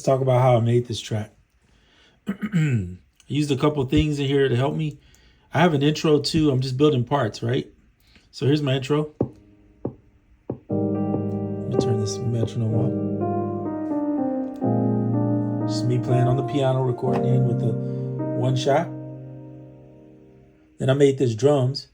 let's talk about how I made this track. I used a couple things in here to help me. I have an intro too. I'm just building parts, right? So here's my intro. Let me turn this metronome off. Just me playing on the piano, recording in with the one shot. Then I made this drums.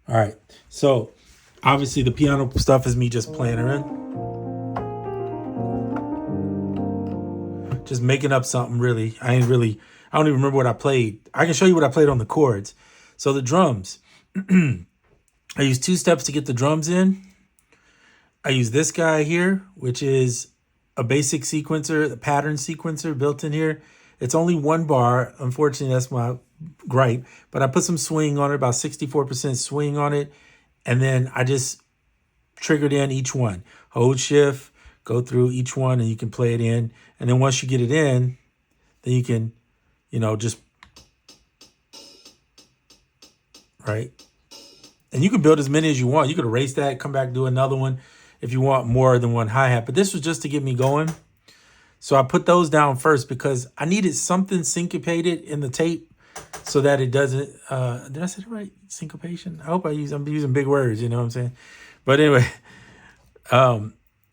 All right, so obviously the piano stuff is me just playing around. Just making up something, really. I don't even remember what I played. I can show you what I played on the chords. So the drums, I use 2 steps to get the drums in. I use this guy here, which is a basic sequencer, the pattern sequencer built in here. It's only 1 bar. Unfortunately, that's my gripe. But I put some swing on it, about 64% swing on it. And then I just triggered in each one. Hold shift, go through each one, and you can play it in. And then once you get it in, then you can, just, right? And you can build as many as you want. You could erase that, come back, do another one if you want more than one hi-hat. But this was just to get me going. So I put those down first because I needed something syncopated in the tape so that it doesn't, did I say it right? Syncopation? I hope I'm using big words, you know what I'm saying? But anyway,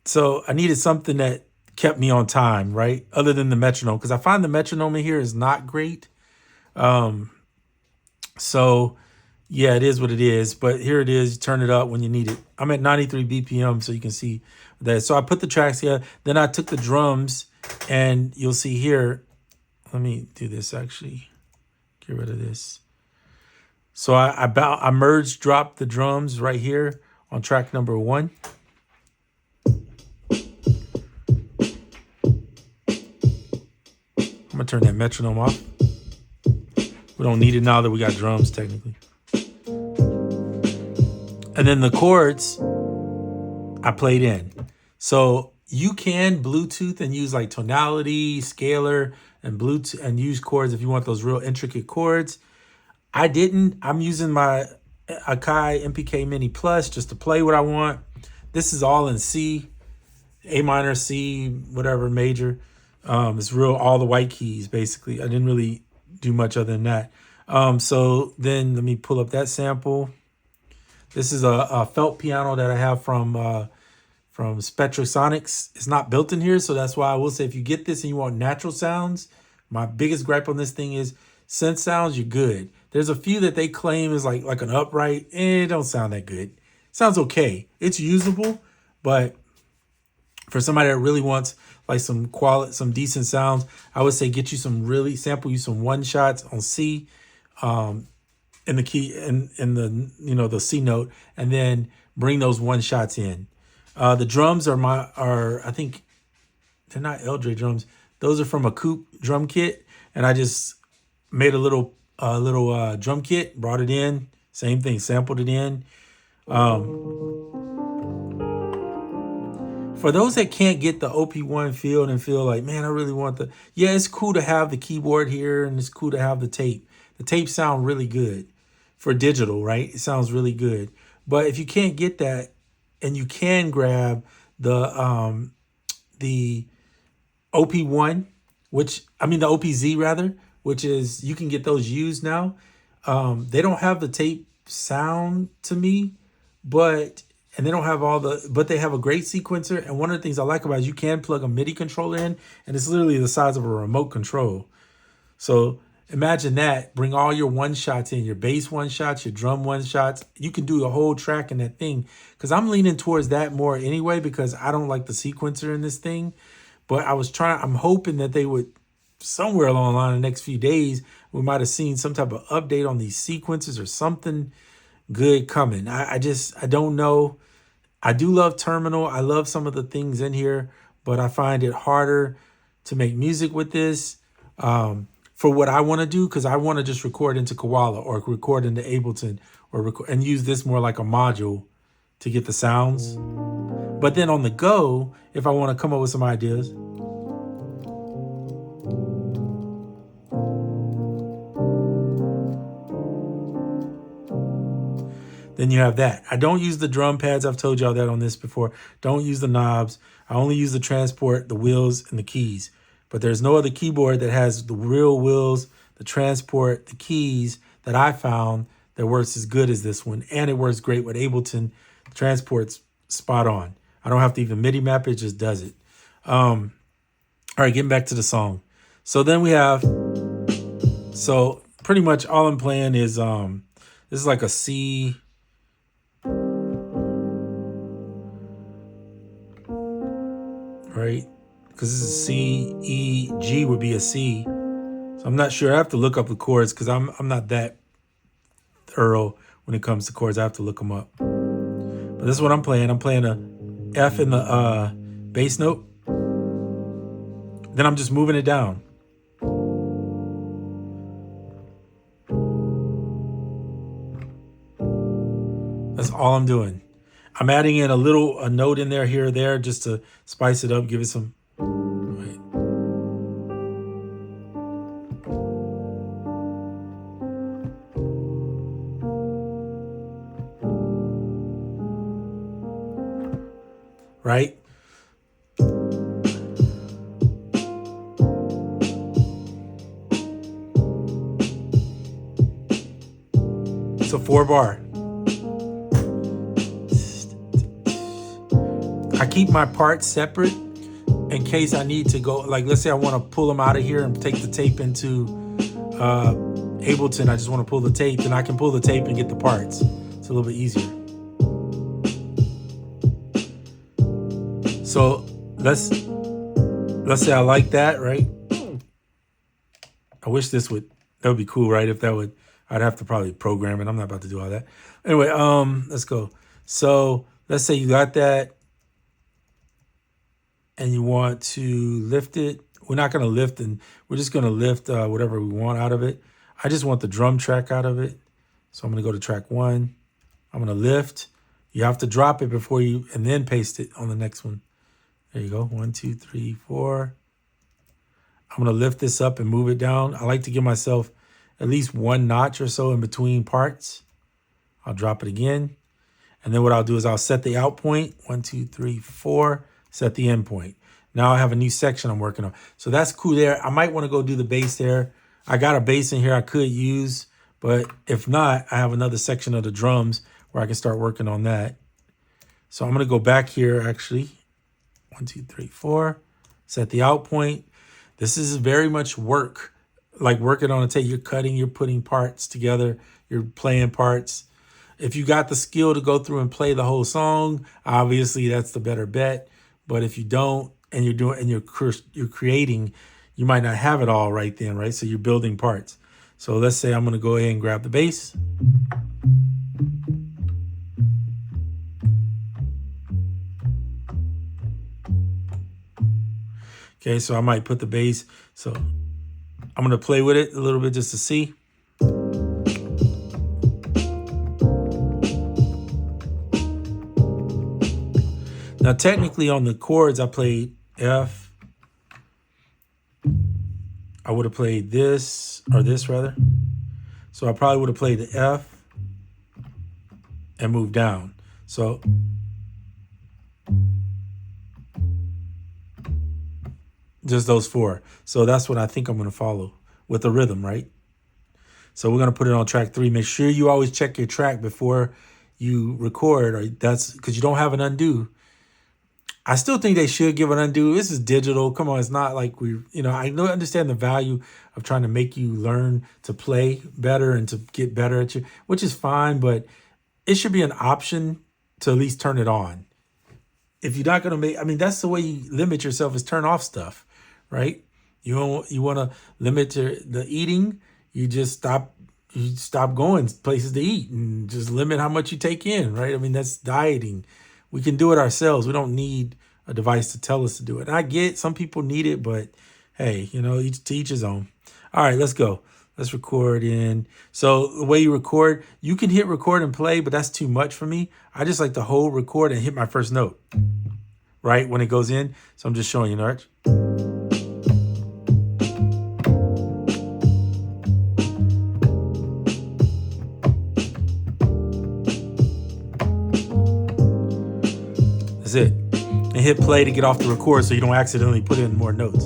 so I needed something that kept me on time, right? Other than the metronome, because I find the metronome in here is not great. So yeah, it is what it is, but here it is. Turn it up when you need it. I'm at 93 BPM, so you can see that. So I put the tracks here. Then I took the drums, and you'll see here. Let me do this actually. Get rid of this. So I merged, dropped the drums right here on track number 1. I'm gonna turn that metronome off. We don't need it now that we got drums technically. And then the chords I played in. So you can Bluetooth and use like tonality, scalar, and Bluetooth and use chords if you want those real intricate chords. I didn't. I'm using my Akai MPK Mini Plus just to play what I want. This is all in C, A minor, C, whatever major. It's real, all the white keys, basically. I didn't really do much other than that. So then let me pull up that sample. This is a felt piano that I have from Spectrasonics. It's not built in here, so that's why I will say if you get this and you want natural sounds, my biggest gripe on this thing is synth sounds, you're good. There's a few that they claim is like an upright. It don't sound that good. It sounds okay. It's usable, but for somebody that really wants like some decent sounds, I would say get you sample you some 1 shots on C, in the key in the the C note, and then bring those 1 shots in. The drums are I think they're not LJ drums. Those are from a Coupe drum kit, and I just made a little drum kit, brought it in, same thing, sampled it in. For those that can't get the OP-1 feel and feel like, man, I really want yeah, it's cool to have the keyboard here and it's cool to have the tape. The tape sound really good for digital, right? It sounds really good. But if you can't get that, and you can grab the OP-1, the OPZ rather, which is, you can get those used now. They don't have the tape sound to me, but they don't have but they have a great sequencer. And one of the things I like about it is you can plug a MIDI controller in, and it's literally the size of a remote control. So imagine that. Bring all your 1 shots in, your bass 1 shots, your drum 1 shots. You can do a whole track in that thing. Because I'm leaning towards that more anyway, because I don't like the sequencer in this thing. But I'm hoping that they would, somewhere along the line in the next few days, we might have seen some type of update on these sequences or something good coming. I don't know. I do love Terminal. I love some of the things in here, but I find it harder to make music with this for what I want to do, because I want to just record into Koala or record into Ableton and use this more like a module to get the sounds. But then on the go, if I want to come up with some ideas, then you have that. I don't use the drum pads. I've told y'all that on this before. Don't use the knobs. I only use the transport, the wheels, and the keys. But there's no other keyboard that has the real wheels, the transport, the keys that I found that works as good as this one. And it works great with Ableton. The transport's spot on. I don't have to even MIDI map it, just does it. All right, getting back to the song. So then we have, so pretty much all I'm playing is, this is like a C. Right? Because this is C, E, G would be a C. So I'm not sure. I have to look up the chords because I'm not that thorough when it comes to chords. I have to look them up. But this is what I'm playing. I'm playing a F in the bass note. Then I'm just moving it down. That's all I'm doing. I'm adding in a note in there, here or there, just to spice it up, give it some. Right. Right? It's a 4-bar. I keep my parts separate in case I need to go, like let's say I want to pull them out of here and take the tape into Ableton. I just want to pull the tape, and I can pull the tape and get the parts. It's a little bit easier. So let's say I like that, right? I wish that would be cool, right? If that would, I'd have to probably program it. I'm not about to do all that. Anyway, let's go. So let's say you got that and you want to lift it. We're not going to lift, and we're just going to lift whatever we want out of it. I just want the drum track out of it. So I'm going to go to track 1. I'm going to lift. You have to drop it before you, and then paste it on the next one. There you go. 1, 2, 3, 4. I'm going to lift this up and move it down. I like to give myself at least 1 notch or so in between parts. I'll drop it again. And then what I'll do is I'll set the out point. 1, 2, 3, 4. Set the end point. Now I have a new section I'm working on. So that's cool there. I might want to go do the bass there. I got a bass in here I could use, but if not, I have another section of the drums where I can start working on that. So I'm going to go back here actually. 1, 2, 3, 4. Set the out point. This is very much work, like working on a tape. You're cutting, you're putting parts together, you're playing parts. If you got the skill to go through and play the whole song, obviously that's the better bet. But if you don't, and you're creating, you might not have it all right then, right? So you're building parts. So let's say I'm going to go ahead and grab the bass. Okay, so I might put the bass. So I'm going to play with it a little bit just to see. Now, technically on the chords, I played F. I would have played this, or this rather. So I probably would have played the F and moved down. So just those 4. So that's what I think I'm going to follow with the rhythm, right? So we're going to put it on track 3. Make sure you always check your track before you record, or that's because you don't have an undo. I still think they should give an undo. This is digital. Come on, it's not like I understand the value of trying to make you learn to play better and to get better at you, which is fine, but it should be an option to at least turn it on. If you're not going to that's the way you limit yourself, is turn off stuff, right? You want to limit the eating, you just stop going places to eat and just limit how much you take in, right? That's dieting. We can do it ourselves. We don't need a device to tell us to do it. And I get some people need it, but hey, to each his own. All right, let's go. Let's record in. So the way you record, you can hit record and play, but that's too much for me. I just like to hold record and hit my first note, right, when it goes in. So I'm just showing you, Arch. it. And hit play to get off the record so you don't accidentally put in more notes.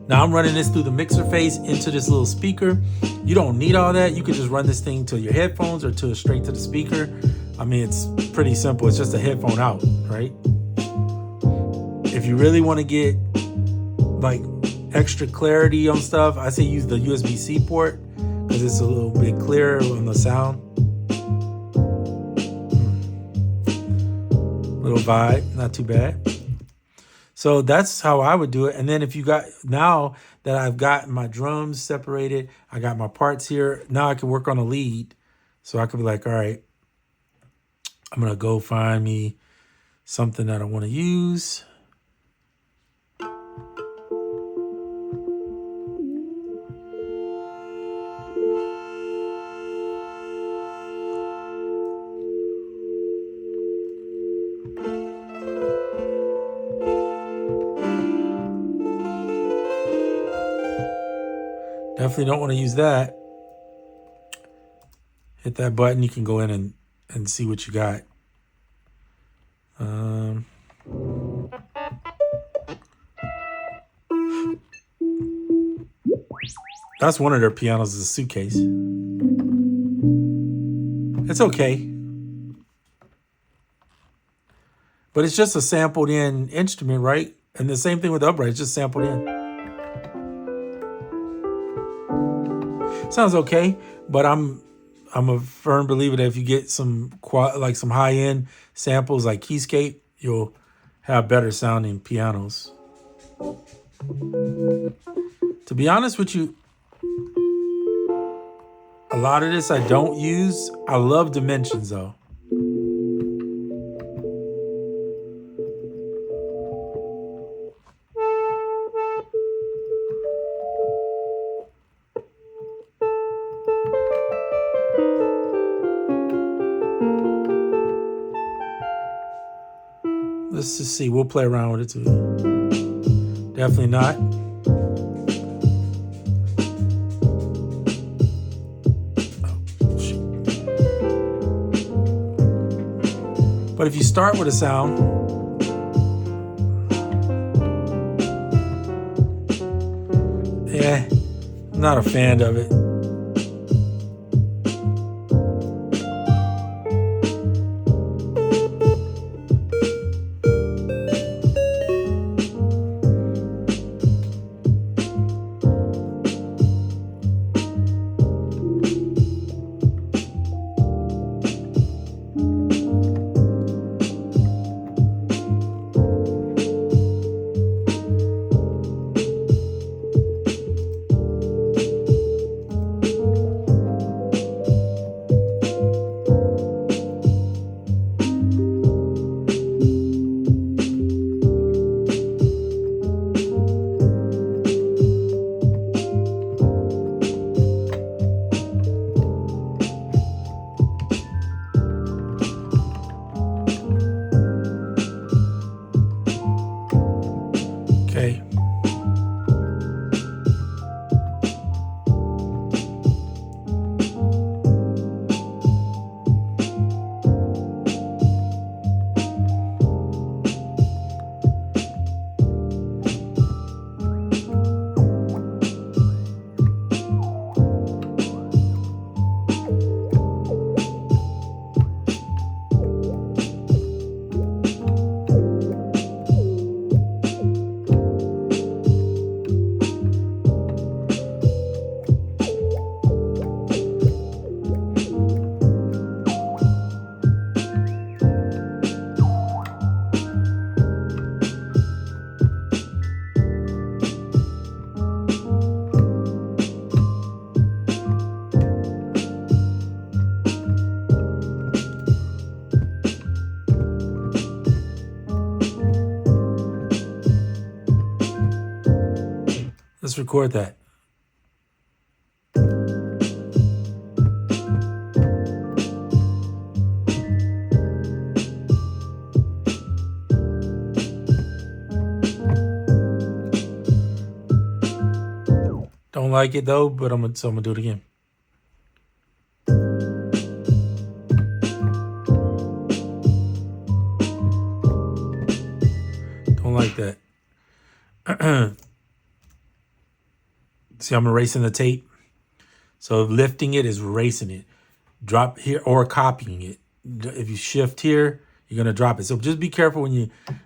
Now I'm running this through the mixer face into this little speaker. You don't need all that. You could just run this thing to your headphones or to straight to the speaker. I mean, it's pretty simple. It's just a headphone out, right? If you really want to get like extra clarity on stuff, I say use the USB-C port because it's a little bit clearer on the sound. Little vibe, not too bad. So that's how I would do it. And then if you got, now that I've got my drums separated, I got my parts here, now I can work on a lead. So I could be like, all right, I'm going to go find me something that I want to use. Definitely don't want to use that. Hit that button. You can go in and see what you got. That's one of their pianos, is a suitcase. It's okay. But it's just a sampled in instrument, right? And the same thing with the upright, it's just sampled in. Sounds okay, but I'm a firm believer that if you get some some high-end samples like Keyscape, you'll have better sounding pianos. To be honest with you, a lot of this I don't use. I love dimensions though. Let's just see. We'll play around with it too. Definitely not. Oh, shit. But if you start with a sound, yeah, I'm not a fan of it. Okay. Let's record that. Don't like it though, but I'm gonna do it again. like that. See, I'm erasing the tape. So lifting it is erasing it. Drop here or copying it. If you shift here, you're going to drop it. So just be careful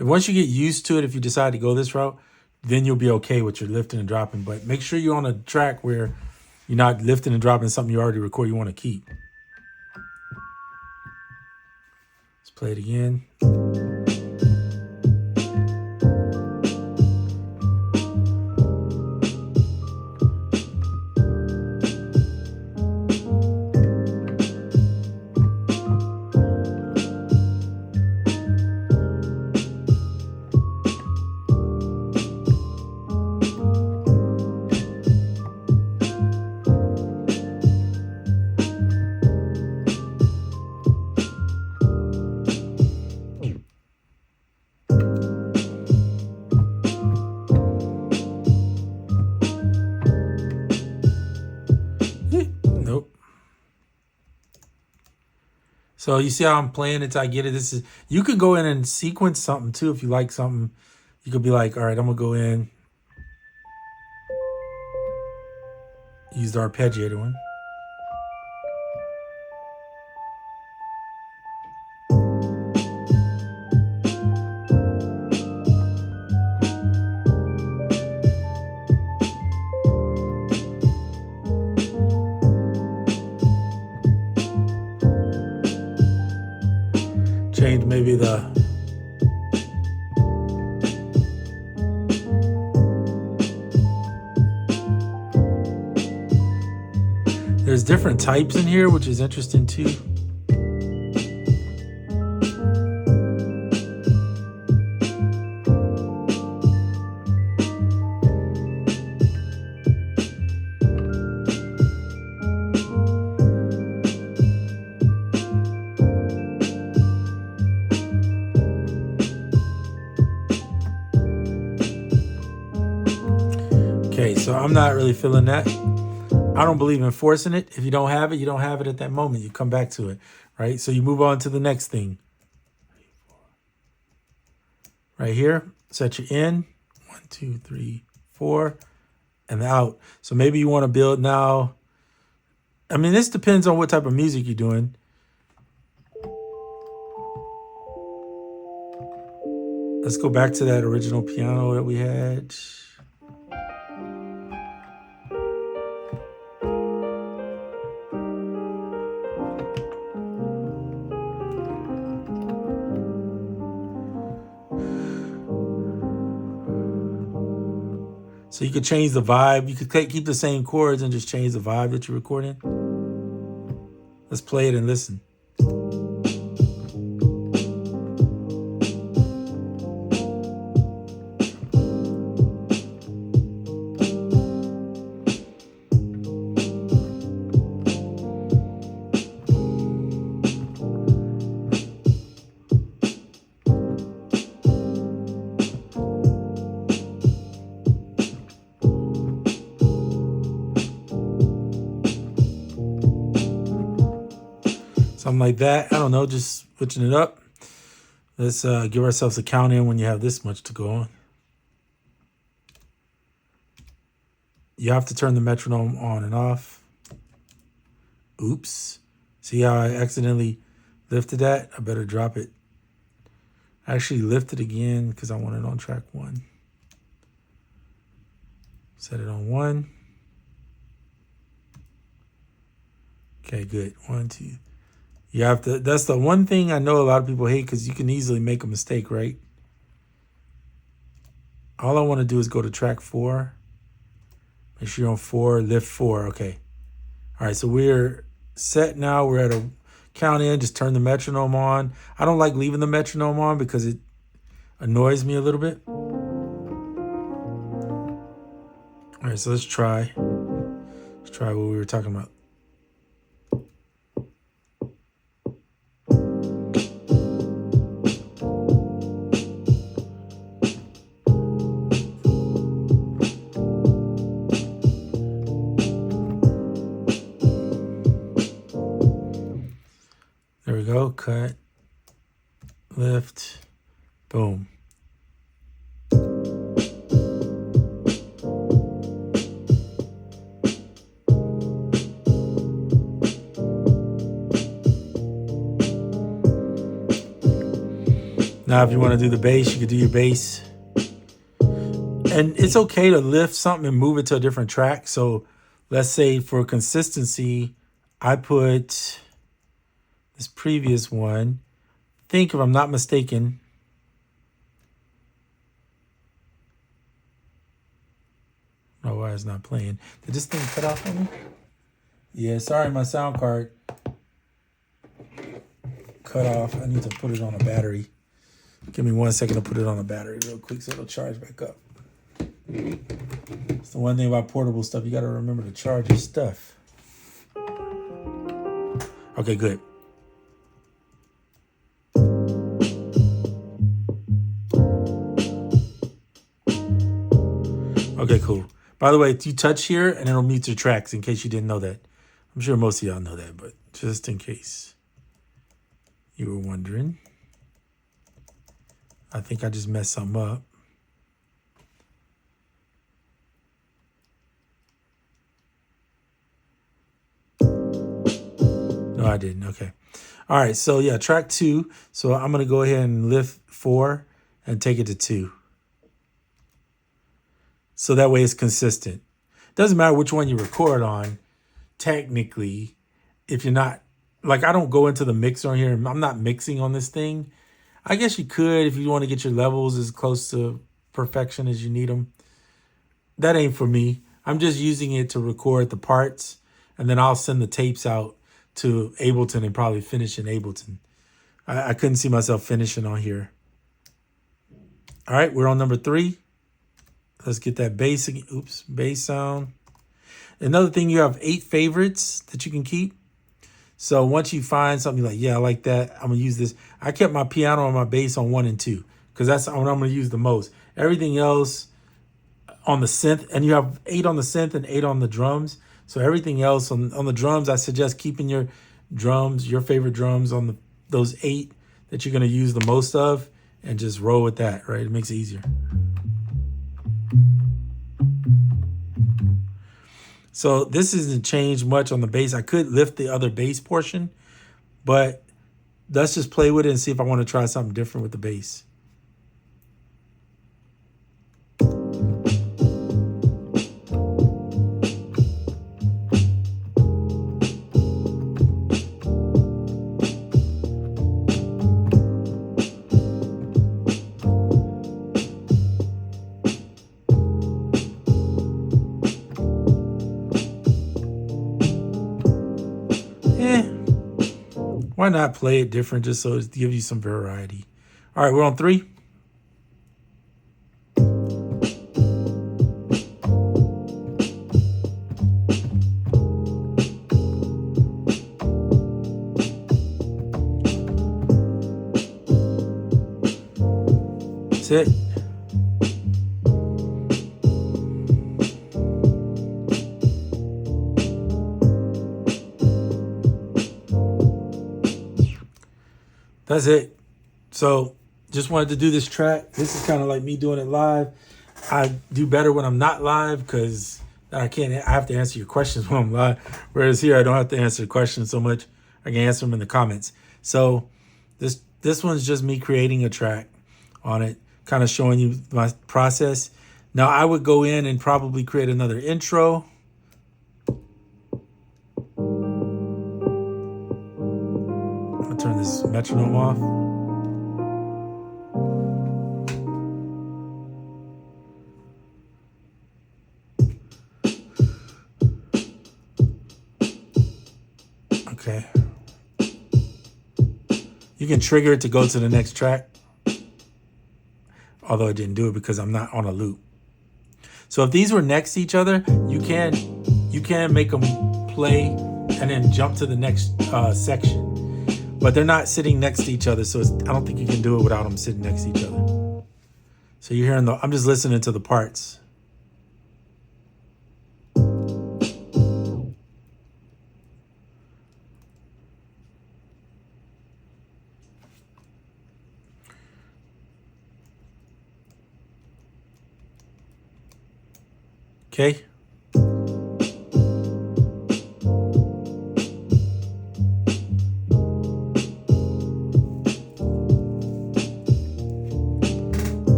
once you get used to it, if you decide to go this route, then you'll be okay with your lifting and dropping. But make sure you're on a track where you're not lifting and dropping something you already recorded you want to keep. Let's play it again. Nope. So you see how I'm playing it till I get it. You could go in and sequence something too if you like something. You could be like, all right, I'm gonna go in. Use the arpeggiator one. Change maybe there's different types in here, which is interesting too. Okay, so I'm not really feeling that. I don't believe in forcing it. If you don't have it, you don't have it at that moment. You come back to it, right? So you move on to the next thing. Right here, set your in. 1, 2, 3, 4, and out. So maybe you want to build now. I mean, this depends on what type of music you're doing. Let's go back to that original piano that we had. So you could change the vibe. You could keep the same chords and just change the vibe that you're recording. Let's play it and listen. Something like that. I don't know, just switching it up. Let's give ourselves a count in when you have this much to go on. You have to turn the metronome on and off. Oops. See how I accidentally lifted that? I better drop it. I actually lift it again because I want it on track 1. Set it on 1. Okay, good. 1, 2. You have to, that's the one thing I know a lot of people hate because you can easily make a mistake, right? All I want to do is go to track 4. Make sure you're on 4, lift 4. Okay. All right, so we're set now. We're at a count in. Just turn the metronome on. I don't like leaving the metronome on because it annoys me a little bit. All right, so let's try. Let's try what we were talking about. There we go. Cut, lift, boom. Now, if you want to do the bass, you could do your bass. And it's okay to lift something and move it to a different track. So let's say for consistency, I put this previous one. I think if I'm not mistaken, oh, why it's not playing? Did this thing cut off on me? Yeah, sorry, my sound card cut off. I need to put it on a battery. Give me 1 second to put it on a battery real quick so it'll charge back up. It's the one thing about portable stuff. You got to remember to charge your stuff. Okay, good. Okay, cool. By the way, you touch here and it'll mute your tracks in case you didn't know that. I'm sure most of y'all know that, but just in case you were wondering. I think I just messed something up. No, I didn't. Okay. All right. So yeah, track 2. So I'm going to go ahead and lift 4 and take it to 2. So that way it's consistent. Doesn't matter which one you record on, technically, if you're not, like I don't go into the mixer on here. I'm not mixing on this thing. I guess you could if you want to get your levels as close to perfection as you need them. That ain't for me. I'm just using it to record the parts, and then I'll send the tapes out to Ableton and probably finish in Ableton. I couldn't see myself finishing on here. All right, we're on number 3. Let's get that bass sound. Another thing, you have 8 favorites that you can keep. So once you find something like, yeah, I like that, I'm going to use this. I kept my piano and my bass on 1 and 2 because that's what I'm going to use the most. Everything else on the synth, and you have 8 on the synth and 8 on the drums. So everything else on the drums, I suggest keeping your drums, your favorite drums on those 8 that you're going to use the most of, and just roll with that, right? It makes it easier. So this isn't changed much on the bass. I could lift the other bass portion, but let's just play with it and see if I want to try something different with the bass. Why not play it different just so it gives you some variety? All right, we're on 3. That's it. That's it. So just wanted to do this track. This is kind of like me doing it live. I do better when I'm not live because I have to answer your questions when I'm live. Whereas here, I don't have to answer the questions so much. I can answer them in the comments. So this one's just me creating a track on it, kind of showing you my process. Now I would go in and probably create another intro. I'll turn this metronome off. Okay. You can trigger it to go to the next track. Although I didn't do it because I'm not on a loop. So if these were next to each other, you can make them play and then jump to the next section. But they're not sitting next to each other, so I don't think you can do it without them sitting next to each other. So you're hearing I'm just listening to the parts. Okay.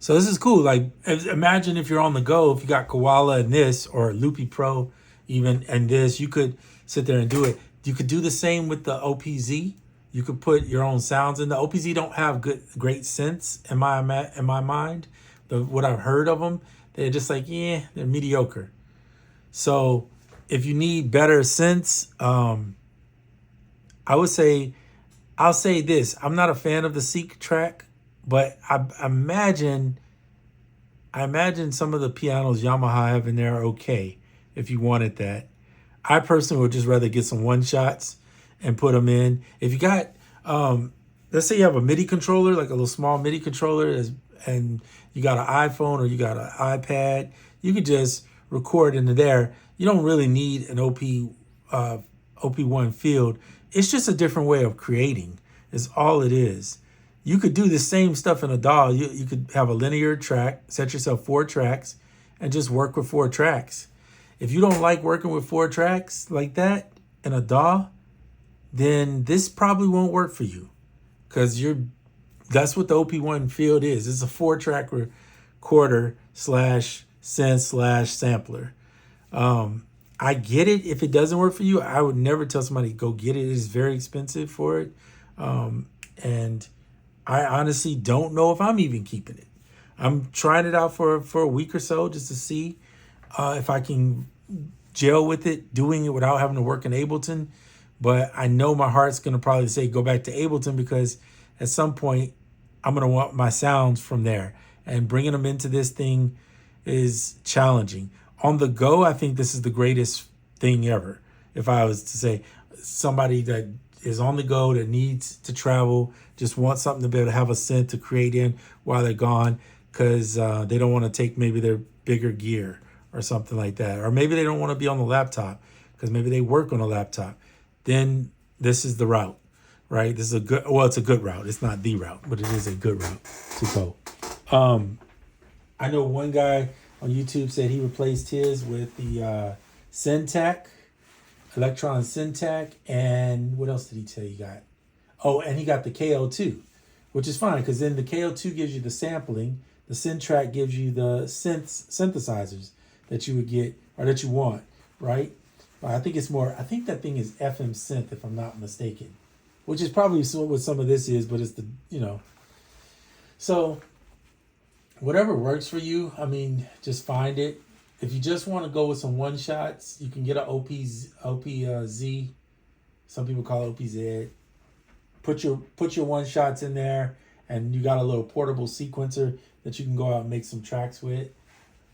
So this is cool. Like, imagine if you're on the go, if you got Koala and this, or Loopy Pro even, and this, you could sit there and do it. You could do the same with the OPZ. You could put your own sounds in. The OPZ don't have great sense in my mind. What I've heard of them, they're just like, yeah, they're mediocre. So if you need better sense, I would say, I'll say this. I'm not a fan of the Seek track, but I imagine some of the pianos Yamaha have in there are okay if you wanted that. I personally would just rather get some one shots and put them in. If you got, let's say you have a MIDI controller, like a little small MIDI controller, and you got an iPhone or you got an iPad, you could just record into there. You don't really need an OP-1 field. It's just a different way of creating is all it is. You could do the same stuff in a DAW. You could have a linear track, set yourself 4 tracks, and just work with 4 tracks. If you don't like working with 4 tracks like that in a DAW, then this probably won't work for you, because that's what the OP-1 field is. It's a 4-track recorder / synth / sampler. I get it. If it doesn't work for you, I would never tell somebody to go get it. It is very expensive for it. And I honestly don't know if I'm even keeping it. I'm trying it out for a week or so just to see if I can gel with it, doing it without having to work in Ableton. But I know my heart's going to probably say go back to Ableton, because at some point I'm going to want my sounds from there. And bringing them into this thing is challenging. On the go, I think this is the greatest thing ever. If I was to say somebody that is on the go, that needs to travel, just wants something to be able to have a synth to create in while they're gone, because they don't want to take maybe their bigger gear or something like that. Or maybe they don't want to be on the laptop because maybe they work on a laptop. Then this is the route, right? This is a good, well, it's a good route. It's not the route, but it is a good route to go. I know one guy on YouTube said he replaced his with the Syntac, Electron Syntac, and what else did he say he got? Oh, and he got the KO2, which is fine, because then the KO2 gives you the sampling, the Syntrack gives you the synthesizers that you would get, or that you want, right? I think it's more, I think that thing is FM Synth, if I'm not mistaken, which is probably what some of this is, but it's the, so whatever works for you, I mean, just find it. If you just want to go with some one shots, you can get an OPZ. Some people call it OPZ. Put your one shots in there, and you got a little portable sequencer that you can go out and make some tracks with.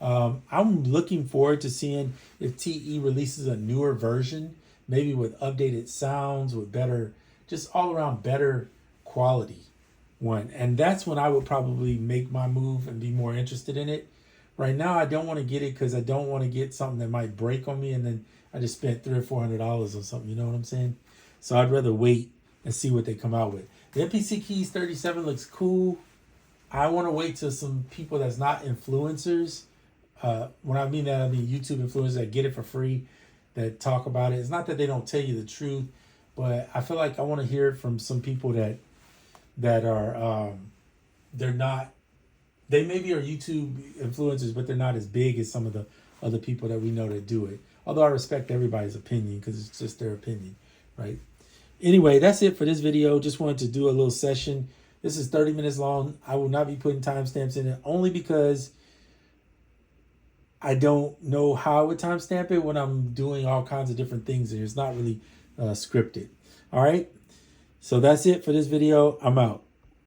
I'm looking forward to seeing if TE releases a newer version, maybe with updated sounds, with better, just all around better quality one. And that's when I would probably make my move and be more interested in it. Right now, I don't want to get it because I don't want to get something that might break on me, and then I just spent $300 or $400 on something. You know what I'm saying? So I'd rather wait and see what they come out with. The MPC Keys 37 looks cool. I want to wait till some people that's not influencers. When I mean that, I mean YouTube influencers that get it for free, that talk about it. It's not that they don't tell you the truth, but I feel like I want to hear it from some people that are they maybe are YouTube influencers, but they're not as big as some of the other people that we know that do it. Although I respect everybody's opinion, because it's just their opinion, right? Anyway, that's it for this video. Just wanted to do a little session. This is 30 minutes long. I will not be putting timestamps in it, only because I don't know how I would timestamp it when I'm doing all kinds of different things, and it's not really scripted. All right. So that's it for this video. I'm out.